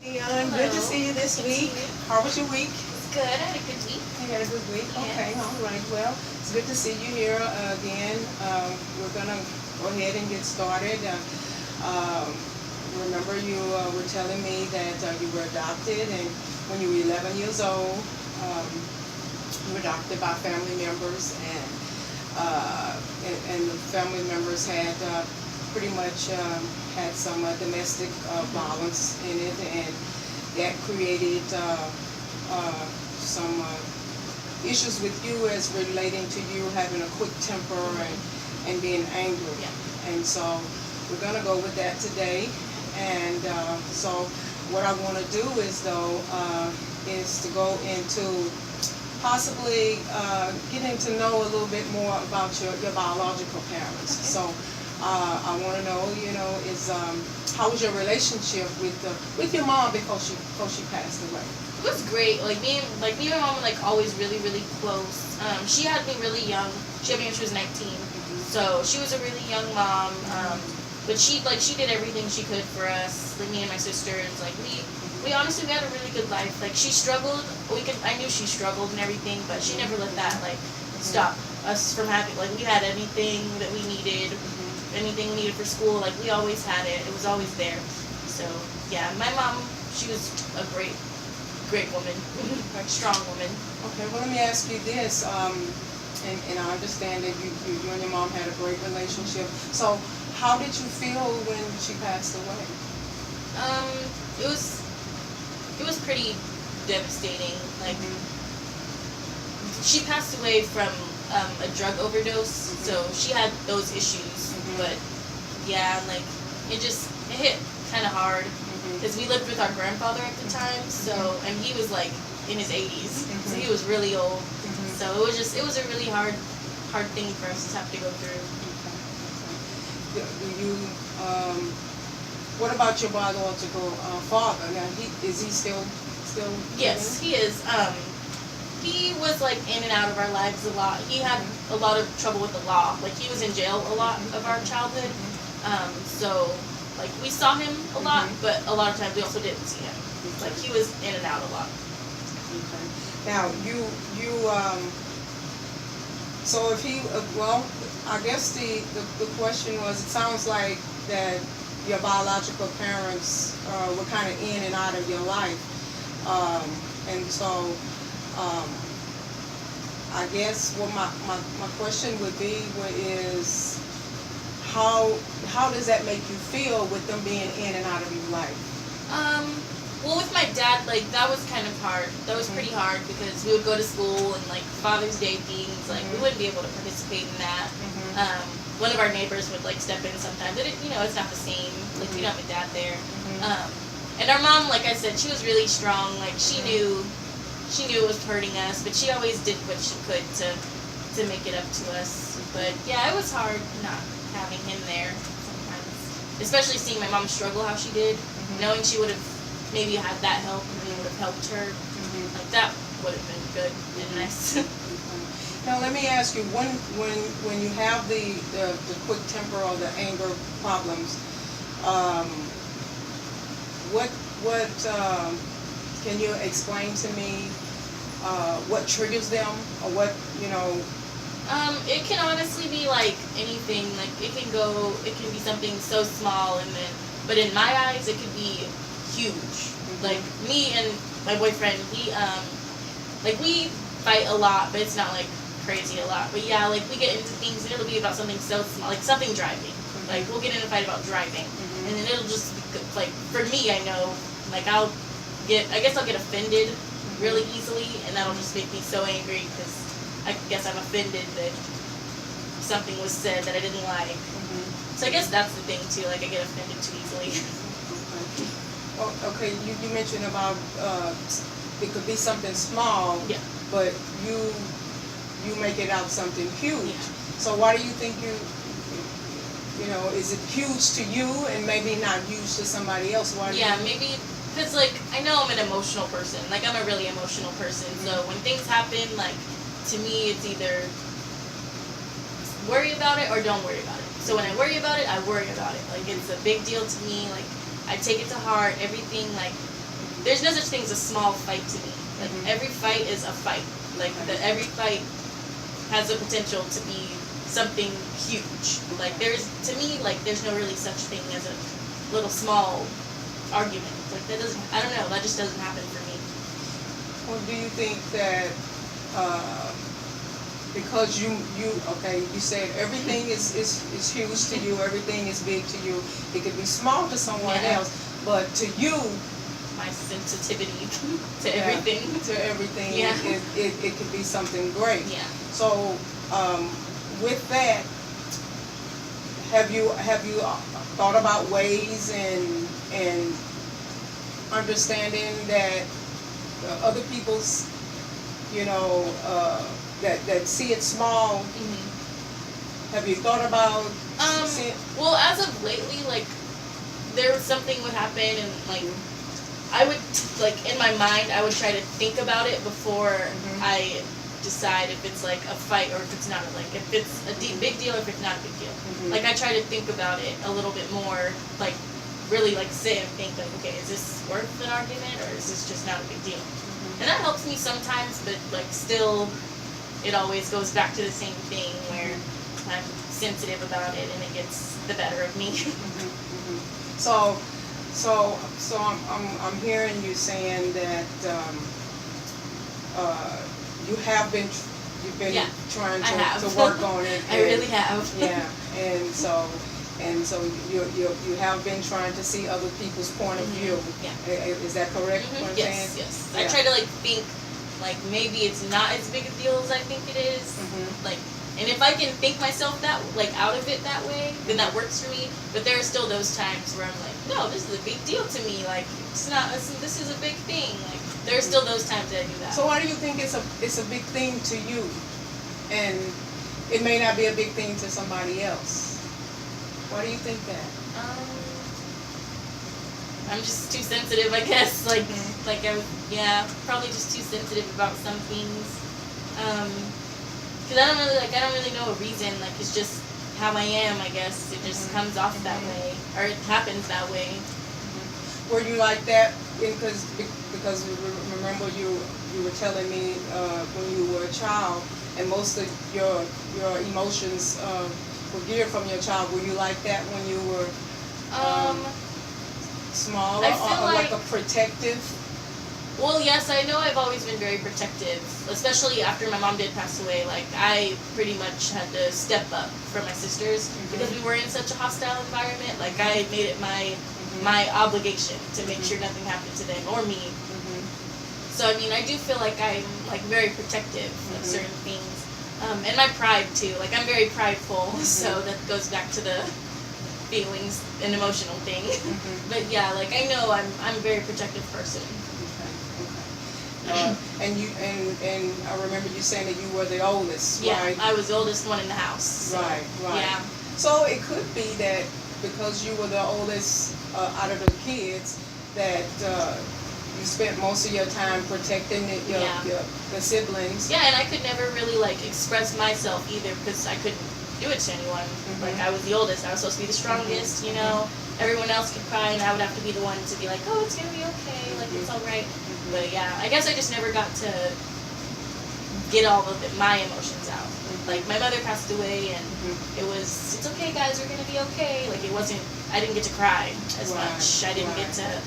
Dyon, good to see you this week. How was your week? It's good. I had a good week. You had a good week? Yes. Okay, all right. Well, it's good to see you here again. We're going to go ahead and get started. Remember you were telling me that you were adopted, and when you were 11 years old, you were adopted by family members, and the family members had pretty much had some domestic violence in it, and that created some issues with you as relating to you having a quick temper and being angry. Yeah. And so we're going to go with that today. And so what I want to do is to go into possibly getting to know a little bit more about your biological parents. Okay. So I want to know, how was your relationship with your mom before she passed away? It was great. Me and my mom were always really, really close. She had me really young. She had me when she was 19. So she was a really young mom. But she did everything she could for us. Me and my sisters. We honestly had a really good life. She struggled. I knew she struggled and everything, but she never let that stop us from having we had anything that we needed. Anything we needed for school, we always had it. It was always there. So yeah, my mom, she was a great woman, a strong woman. Okay, well, let me ask you this, and I understand that you and your mom had a great relationship. So how did you feel when she passed away? It was pretty devastating. She passed away from a drug overdose, so she had those issues. But yeah, it hit kind of hard because we lived with our grandfather at the time. So and he was in his 80s, so he was really old. So it was a really hard thing for us to have to go through. What about your biological father? Now, is he still? Yes, he is. He was in and out of our lives a lot. He had a lot of trouble with the law. He was in jail a lot of our childhood. So we saw him a lot, but a lot of times we also didn't see him. He was in and out a lot. Okay. Now so if he I guess the question was, it sounds like that your biological parents were kind of in and out of your life, and so I guess what my question would be is how does that make you feel with them being in and out of your life? Well, with my dad, that was kind of hard. That was pretty hard because we would go to school and Father's Day things, we wouldn't be able to participate in that. One of our neighbors would step in sometimes. It's not the same. We don't have a dad there. And our mom, like I said, she was really strong. She knew it was hurting us, but she always did what she could to make it up to us. But yeah, it was hard not having him there sometimes, especially seeing my mom struggle how she did, knowing she would have maybe had that help and we would have helped her. That would have been good and nice. Now let me ask you, when you have the quick temper or the anger problems, what can you explain to me what triggers them, or what It can honestly be anything. It can be something so small, but in my eyes it could be huge. Me and my boyfriend, we fight a lot, but it's not crazy a lot. But yeah, we get into things and it'll be about something so small, something driving. We'll get in a fight about driving, and then it'll just be, for me, I know, I'll get offended really easily, and that'll just make me so angry because I guess I'm offended that something was said that I didn't like. So I guess that's the thing too. I get offended too easily. Okay, you mentioned about it could be something small, Yeah. but you make it out something huge. Yeah. So why do you think is it huge to you and maybe not huge to somebody else? Why? Maybe because I know I'm an emotional person. I'm a really emotional person. So when things happen, to me it's either worry about it or don't worry about it. So when I worry about it, I worry about it. It's a big deal to me. I take it to heart. Everything there's no such thing as a small fight to me. Like every fight is a fight. Like every fight has the potential to be something huge. Like to me, like there's no really such thing as a little small argument. Like that doesn't, I don't know, that just doesn't happen for me. Well, do you think that because you said everything is huge to you, everything is big to you, it could be small to someone else, but to you, my sensitivity to everything. It could be something great. Yeah. So with that, have you thought about ways and understanding that other people's, that see it small? Have you thought about well, as of lately, like there was something would happen and like I would like in my mind I would try to think about it before I decide if it's like a fight or if it's not, like if it's a big deal or if it's not a big deal. Like I try to think about it a little bit more, like really like sit and think like, okay, is this worth an argument or is this just not a big deal? And that helps me sometimes, but like still it always goes back to the same thing where I'm sensitive about it and it gets the better of me. So I'm hearing you saying that you've been trying to work on it. I really have. Yeah, and so you have been trying to see other people's point of view. Yeah. Is that correct? What I'm saying? Yes. I try to like think like maybe it's not as big a deal as I think it is. Like, and if I can think myself that like out of it that way, then that works for me. But there are still those times where I'm like, no, this is a big deal to me. Like it's not. This is a big thing. Like there are still those times that I do that. So why do you think it's a big thing to you, and it may not be a big thing to somebody else? Why do you think that? I'm just too sensitive, I guess. Like probably just too sensitive about some things. Cause I don't really know a reason. Like it's just how I am, I guess. It just comes off that way, or it happens that way. Were you like that? Because remember you were telling me when you were a child, and most of your emotions were geared from your child. Were you like that when you were smaller, or like a protective? Well, yes, I know I've always been very protective, especially after my mom did pass away. Like, I pretty much had to step up for my sisters because we were in such a hostile environment. Like, I made it my obligation to make sure nothing happened to them or me. So, I mean, I do feel like I'm, like, very protective of certain things. And my pride, too. Like, I'm very prideful, so that goes back to the feelings and emotional thing. But, yeah, like, I know I'm a very protective person. And I remember you saying that you were the oldest, right? Yeah, I was the oldest one in the house. So, right. Yeah. So it could be that because you were the oldest out of the kids, that you spent most of your time protecting the siblings. Yeah, and I could never really like express myself either because I couldn't do it to anyone. Like I was the oldest, I was supposed to be the strongest, you know. Everyone else could cry, and I would have to be the one to be like, oh, it's gonna be okay, like it's all right. But yeah, I guess I just never got to get all of my emotions out. Like my mother passed away, and it's okay, guys, we're gonna be okay. Like it wasn't, I didn't get to cry as much. I didn't get to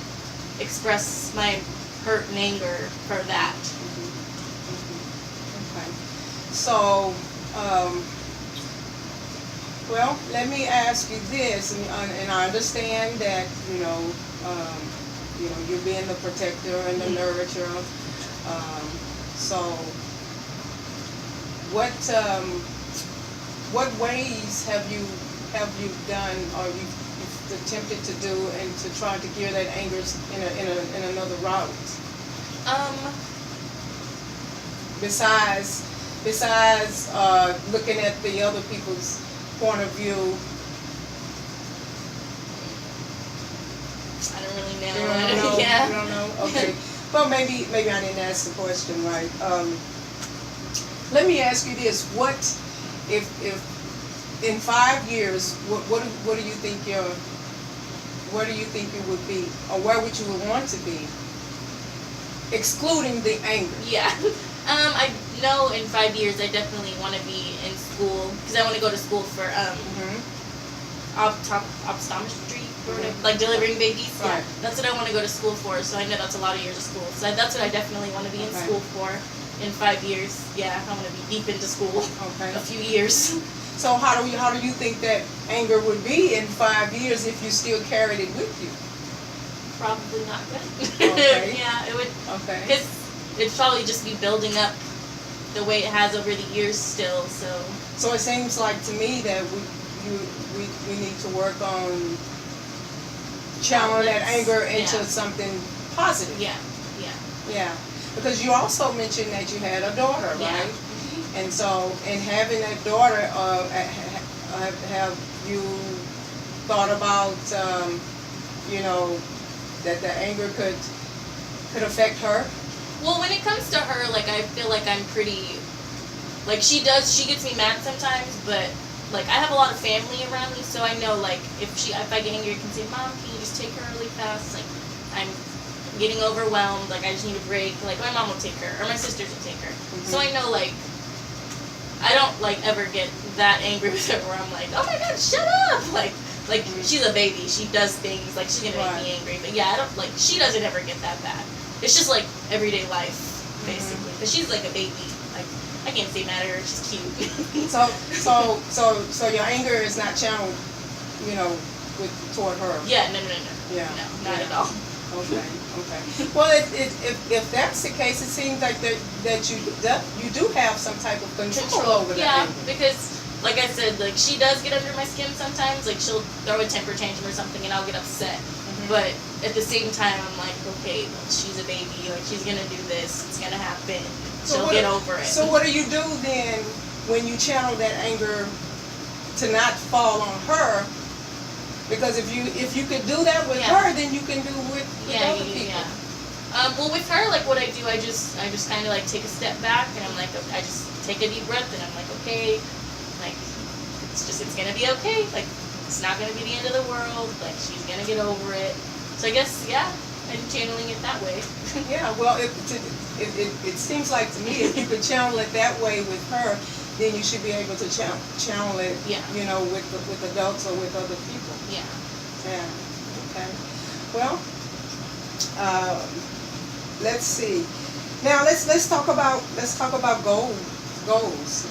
express my hurt and anger for that. Okay. So, well, let me ask you this, and I understand that you're being the protector and the nurturer. So, what ways have you done, or you've attempted to do, and to try to gear that anger in another route? Besides looking at the other people's point of view. I don't really know. You don't know? Yeah. You don't know? Okay. Well, maybe I didn't ask the question right. Let me ask you this: what if in 5 years, what do you think you would be, or where would you want to be? excluding the anger. Yeah. I know in 5 years I definitely want to be in school because I want to go to school for optometry or whatever, like delivering babies. Right. Yeah, that's what I want to go to school for. So I know that's a lot of years of school. So that's what I definitely want to be in school for in 5 years. Yeah, I want to be deep into school. Okay. A few years. So how do you think that anger would be in 5 years if you still carried it with you? Probably not good. Okay. Yeah, it would. Okay. Because it'd probably just be building up the way it has over the years still. So it seems like to me that we need to work on channeling that anger into something positive. Yeah. Yeah. Because you also mentioned that you had a daughter, right? Yeah. And so, in having that daughter, have you thought about, that the anger could affect her? Well, when it comes to her, like, I feel like I'm pretty, like, she gets me mad sometimes, but, like, I have a lot of family around me, so I know, like, if I get angry, I can say, Mom, can you just take her really fast? Like, I'm getting overwhelmed, like, I just need a break. Like, my mom will take her, or my sisters will take her. Mm-hmm. So I know, like, I don't, like, ever get that angry with her where I'm like, oh my God, shut up! Like, she's a baby, she does things, like, she's gonna make me angry. But yeah, I don't, like, she doesn't ever get that bad. It's just like everyday life, basically. Because she's like a baby. Like, I can't say mad at her. She's cute. So your anger is not channeled, toward her. Yeah, no. Yeah. No, not at all. Okay. Well, if that's the case, it seems like that you do have some type of control over that. Yeah, anger. because like I said, like she does get under my skin sometimes. Like she'll throw a temper tantrum or something, and I'll get upset. But at the same time, I'm like, okay, well, she's a baby. Like, she's going to do this. It's going to happen. She'll get over it. So what do you do then when you channel that anger to not fall on her? Because if you could do that with her, then you can do with other people. Yeah. Well, with her, like, what I do, I just kind of, like, take a step back, and I'm like, I just take a deep breath, and I'm like, okay, like, it's going to be okay. Like, it's not going to be the end of the world. Like, she's going to get over it. So I guess, yeah, I'm channeling it that way. Yeah, well, it seems like to me if you could channel it that way with her, then you should be able to channel it, with adults or with other people. Yeah. Yeah. Okay. Well, let's see. Now let's talk about goals.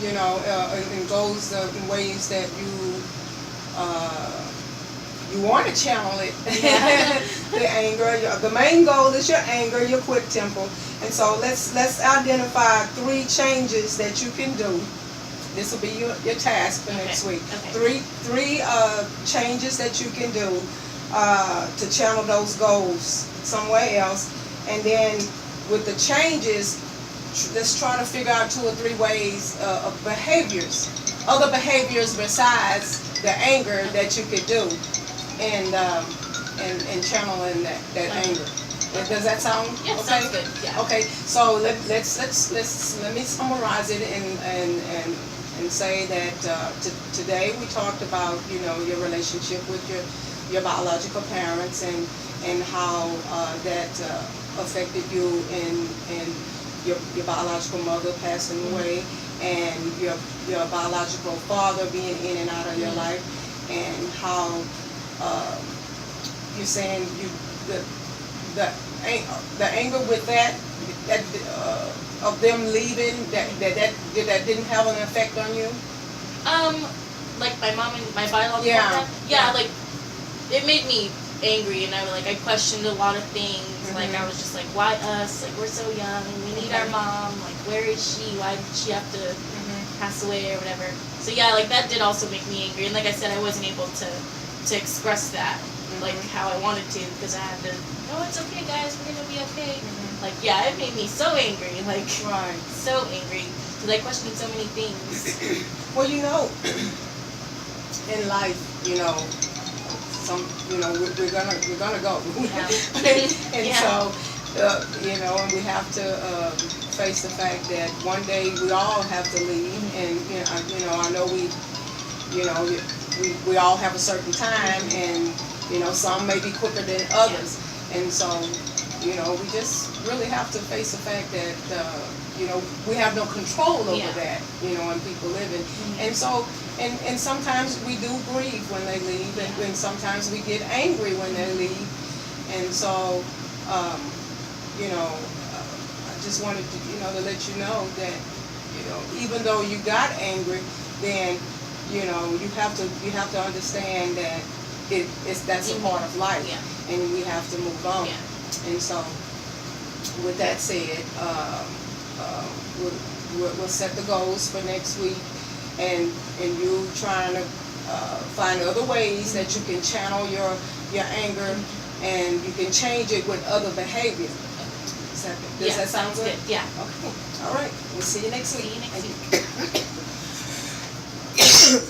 And goals in ways that you want to channel it. The anger. The main goal is your anger, your quick temper. And so let's identify 3 changes that you can do. This will be your task for next week. Okay. Three changes that you can do to channel those goals somewhere else. And then with the changes, let's try to figure out 2 or 3 ways of behaviors, other behaviors besides the anger that you could do, and channeling that anger. Does that sound okay? Sounds good. Yeah. Okay, so let me summarize it and say that today we talked about your relationship with your biological parents and how that affected you and your biological mother passing away, and your biological father being in and out of your life, and how you're saying the anger with that of them leaving that didn't have an effect on you. Like my mom and my biological dad. Yeah, like it made me angry, and I questioned a lot of things. Like I was just like, why us? Like we're so young, we need our mom. Like where is she? Why did she have to pass away or whatever? So yeah, like that did also make me angry. And like I said, I wasn't able to express that like how I wanted to, because I had to. No, it's okay, guys. We're gonna be okay. Like yeah, it made me so angry. Like so angry because I questioned so many things. Well, in life, we're gonna go. And so, and we have to face the fact that one day we all have to leave, and I know we all have a certain time, and some may be quicker than others, and so you know, we just really have to face the fact that, you know, we have no control over Yeah. that, you know, and people living. Mhm. And so, and sometimes we do grieve when they leave, and sometimes we get angry when they leave. And so, you know, I just wanted to, you know, to let you know that, you know, even though you got angry, then, you know, you have to understand that that's a part of life, Yeah. and we have to move on. Yeah. And so, with that said, we'll set the goals for next week, and you trying to find other ways that you can channel your anger, and you can change it with other behavior. Does that sound good? Yeah. Okay. All right. We'll see you next week. See you next Thank you.